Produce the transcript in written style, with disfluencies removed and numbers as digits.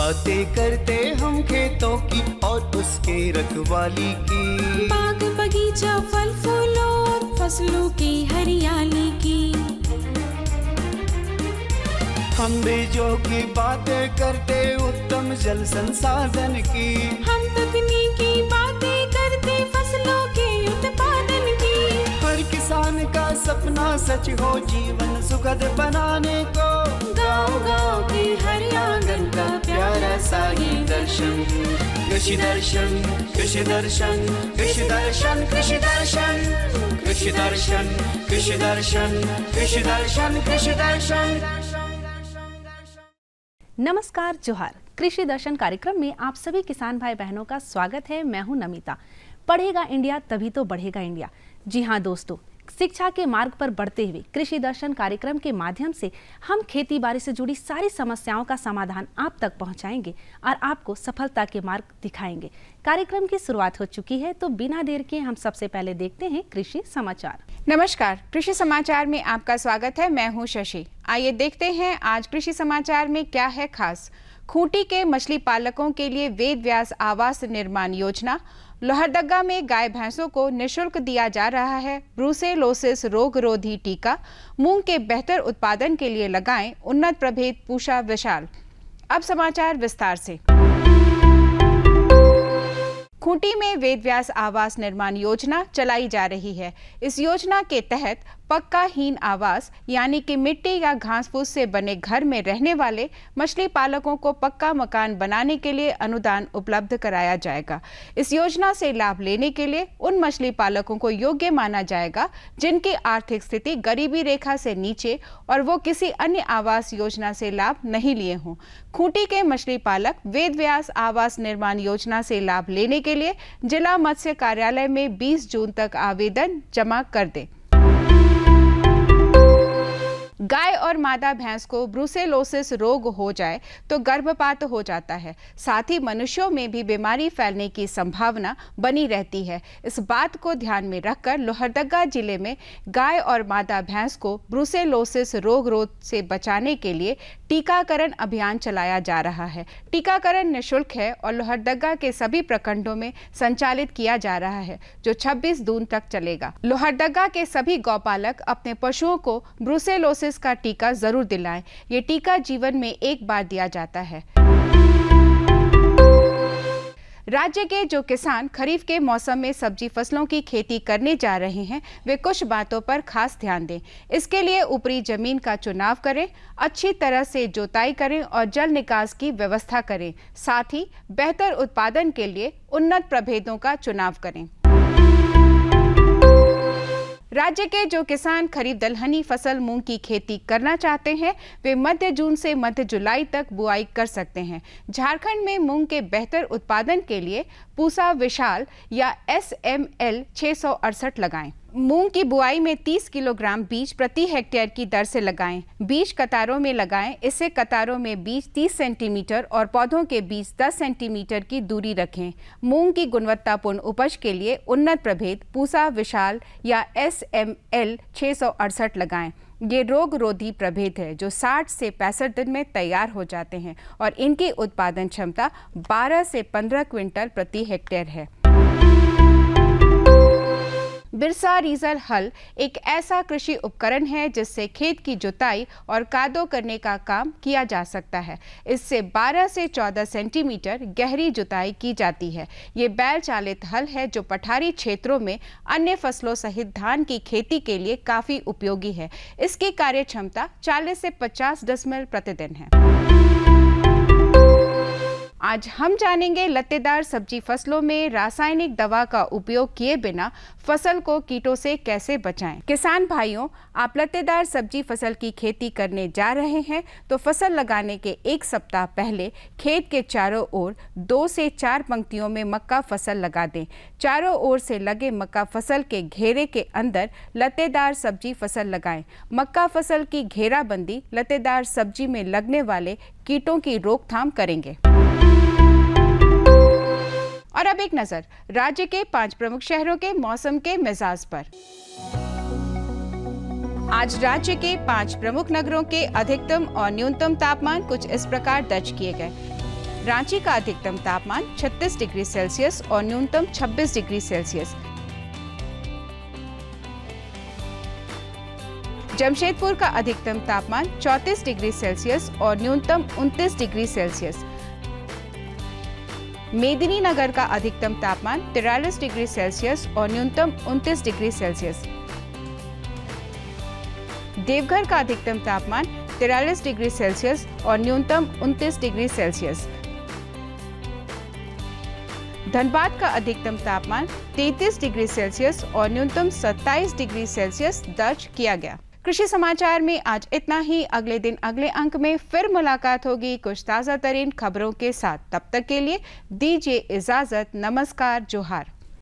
बातें करते हम खेतों की और उसके रखवाली की, बाग बगीचा फल फूलों और फसलों की हरियाली की। हम बीजों की बातें करते उत्तम जल संसाधन की, हम तकनीकी बातें करते फसलों के उत्पादन की। हर किसान का सपना सच हो जीवन सुखद बनाने को, गाँव-गाँव के हर आंगन का प्यारा सा ये दर्शन। कृषि दर्शन, कृषि दर्शन, कृषि दर्शन, कृषि दर्शन, कृषि दर्शन, कृषि दर्शन, कृषि दर्शन, कृषि दर्शन। नमस्कार, जोहार। कृषि दर्शन कार्यक्रम में आप सभी किसान भाई बहनों का स्वागत है। मैं हूं नमिता। पढ़ेगा इंडिया तभी तो बढ़ेगा इंडिया। जी हां दोस्तों, शिक्षा के मार्ग पर बढ़ते हुए कृषि दर्शन कार्यक्रम के माध्यम से हम खेती बाड़ी से जुड़ी सारी समस्याओं का समाधान आप तक पहुंचाएंगे और आपको सफलता के मार्ग दिखाएंगे। कार्यक्रम की शुरुआत हो चुकी है, तो बिना देर के हम सबसे पहले देखते हैं कृषि समाचार। नमस्कार, कृषि समाचार में आपका स्वागत है। मैं हूं शशि। आइए देखते हैं आज कृषि समाचार में क्या है खास। खूंटी के मछली पालकों के लिए वेद व्यास आवास निर्माण योजना। लोहरदगा में गाय भैंसों को निःशुल्क दिया जा रहा है ब्रूसेलोसिस रोग रोधी टीका। मूंग के बेहतर उत्पादन के लिए लगाएं उन्नत प्रभेद पूषा विशाल। अब समाचार विस्तार से। खूंटी में वेद व्यास आवास निर्माण योजना चलाई जा रही है। इस योजना के तहत पक्काहीन आवास यानी कि मिट्टी या घास फूस से बने घर में रहने वाले मछली पालकों को पक्का मकान बनाने के लिए अनुदान उपलब्ध कराया जाएगा। इस योजना से लाभ लेने के लिए उन मछली पालकों को योग्य माना जाएगा जिनकी आर्थिक स्थिति गरीबी रेखा से नीचे और वो किसी अन्य आवास योजना से लाभ नहीं लिए हों। खूंटी के मछली पालक वेद व्यास आवास निर्माण योजना से लाभ लेने के लिए जिला मत्स्य कार्यालय में 20 जून तक आवेदन जमा कर दें। गाय और मादा भैंस को ब्रूसेलोसिस रोग हो जाए तो गर्भपात हो जाता है। साथ ही मनुष्यों में भी बीमारी फैलने की संभावना बनी रहती है। इस बात को ध्यान में रखकर लोहरदगा जिले में गाय और मादा भैंस को ब्रूसेलोसिस रोग से बचाने के लिए टीकाकरण अभियान चलाया जा रहा है। टीकाकरण निःशुल्क है और लोहरदगा के सभी प्रखंडों में संचालित किया जा रहा है, जो 26 जून तक चलेगा। लोहरदगा के सभी गौपालक अपने पशुओं को ब्रूसेलोसिस का टीका जरूर दिलाएं। ये टीका जीवन में एक बार दिया जाता है। राज्य के जो किसान खरीफ के मौसम में सब्जी फसलों की खेती करने जा रहे हैं, वे कुछ बातों पर खास ध्यान दें। इसके लिए ऊपरी जमीन का चुनाव करें, अच्छी तरह से जोताई करें और जल निकास की व्यवस्था करें। साथ ही बेहतर उत्पादन के लिए उन्नत प्रभेदों का चुनाव करें। राज्य के जो किसान खरीफ दलहनी फसल मूंग की खेती करना चाहते हैं, वे मध्य जून से मध्य जुलाई तक बुआई कर सकते हैं। झारखंड में मूंग के बेहतर उत्पादन के लिए पूसा विशाल या SML 668 लगाएं। मूंग की बुआई में 30 किलोग्राम बीज प्रति हेक्टेयर की दर से लगाएं। बीज कतारों में लगाएं। इससे कतारों में बीज 30 सेंटीमीटर और पौधों के बीच 10 सेंटीमीटर की दूरी रखें। मूंग की गुणवत्तापूर्ण उपज के लिए उन्नत प्रभेद पूसा विशाल या SML 668 लगाएं। ये रोग रोधी प्रभेद है जो 60 से 65 दिन में तैयार हो जाते हैं और इनकी उत्पादन क्षमता 12 से 15 क्विंटल प्रति हेक्टेयर है। बिरसा रीजर हल एक ऐसा कृषि उपकरण है जिससे खेत की जुताई और कादो करने का काम किया जा सकता है। इससे 12 से 14 सेंटीमीटर गहरी जुताई की जाती है। ये बैल चालित हल है जो पठारी क्षेत्रों में अन्य फसलों सहित धान की खेती के लिए काफी उपयोगी है। इसकी कार्य क्षमता 40 से 50 डेसिबल प्रतिदिन है। आज हम जानेंगे लत्तेदार सब्जी फसलों में रासायनिक दवा का उपयोग किए बिना फसल को कीटों से कैसे बचाएं। किसान भाइयों, आप लत्तेदार सब्जी फसल की खेती करने जा रहे हैं तो फसल लगाने के एक सप्ताह पहले खेत के चारों ओर 2 से 4 पंक्तियों में मक्का फसल लगा दें। चारों ओर से लगे मक्का फसल के घेरे के अंदर लत्तेदार सब्जी फसल लगाएं। मक्का फसल की घेराबंदी लत्तेदार सब्जी में लगने वाले कीटों की रोकथाम करेंगे। और अब एक नजर राज्य के 5 प्रमुख शहरों के मौसम के मिजाज पर। आज राज्य के 5 प्रमुख नगरों के अधिकतम और न्यूनतम तापमान कुछ इस प्रकार दर्ज किए गए। रांची का अधिकतम तापमान 36 डिग्री सेल्सियस और न्यूनतम 26 डिग्री सेल्सियस। जमशेदपुर का अधिकतम तापमान 34 डिग्री सेल्सियस और न्यूनतम 29 डिग्री सेल्सियस। मेदिनीनगर का अधिकतम तापमान 43 डिग्री सेल्सियस और न्यूनतम 29 डिग्री सेल्सियस। देवघर का अधिकतम तापमान 43 डिग्री सेल्सियस और न्यूनतम 29 डिग्री सेल्सियस। धनबाद का अधिकतम तापमान 33 डिग्री सेल्सियस और न्यूनतम 27 डिग्री सेल्सियस दर्ज किया गया। कृषि समाचार में आज इतना ही। अगले दिन अगले अंक में फिर मुलाकात होगी कुछ ताज़ा तरीन खबरों के साथ। तब तक के लिए दीजिए इजाजत। नमस्कार, जोहार।